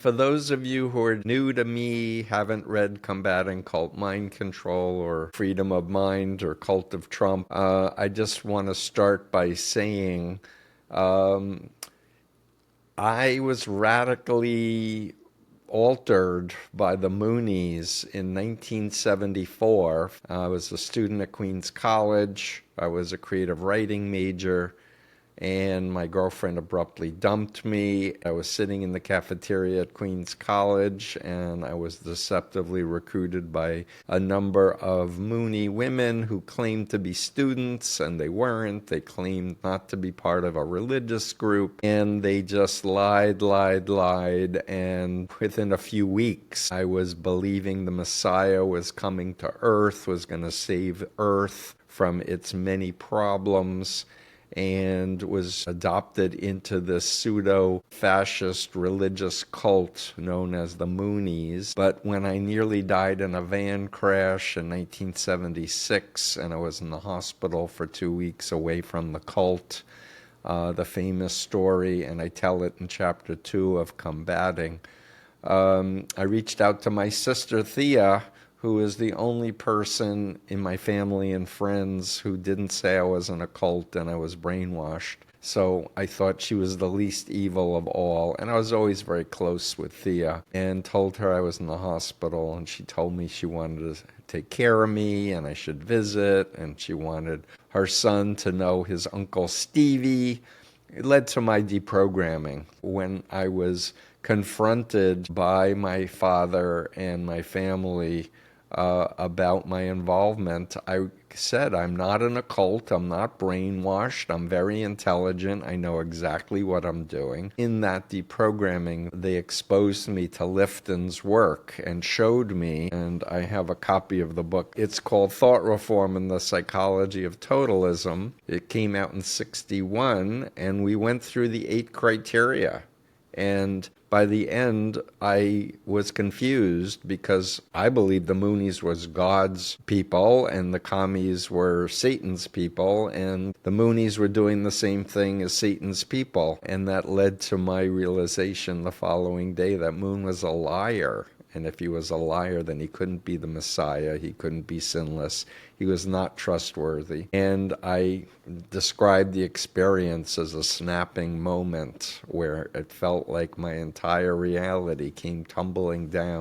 For those of you who are new to me, haven't read Combating Cult Mind Control or Freedom of Mind or Cult of Trump, I just want to start by saying um, I was radically altered by the Moonies in 1974. I was a student at Queens College. I was a creative writing major, and my girlfriend abruptly dumped me. I was sitting in the cafeteria at Queens College, and I was deceptively recruited by a number of Mooney women who claimed to be students, and they weren't. They claimed not to be part of a religious group, and they just lied, and within a few weeks, I was believing the Messiah was coming to Earth, was going to save Earth from its many problems, and was adopted into this pseudo-fascist religious cult known as the Moonies. But when I nearly died in a van crash in 1976, and I was in the hospital for 2 weeks away from the cult, the famous story, and I tell it in chapter 2 of Combating, I reached out to my sister Thea, who is the only person in my family and friends who didn't say I was in a cult and I was brainwashed. So I thought she was the least evil of all. And I was always very close with Thea, and told her I was in the hospital, and she told me she wanted to take care of me and I should visit, and she wanted her son to know his Uncle Stevie. It led to my deprogramming. When I was confronted by my father and my family about my involvement, I said, I'm not in a cult, I'm not brainwashed, I'm very intelligent, I know exactly what I'm doing. In that deprogramming, they exposed me to Lifton's work and showed me, and I have a copy of the book. It's called Thought Reform and the Psychology of Totalism. It came out in '61, and we went through the 8 criteria. And by the end, I was confused because I believed the Moonies was God's people and the commies were Satan's people, and the Moonies were doing the same thing as Satan's people. And that led to my realization the following day that Moon was a liar. And if he was a liar, then he couldn't be the Messiah. He couldn't be sinless. He was not trustworthy. And I described the experience as a snapping moment where it felt like my entire reality came tumbling down.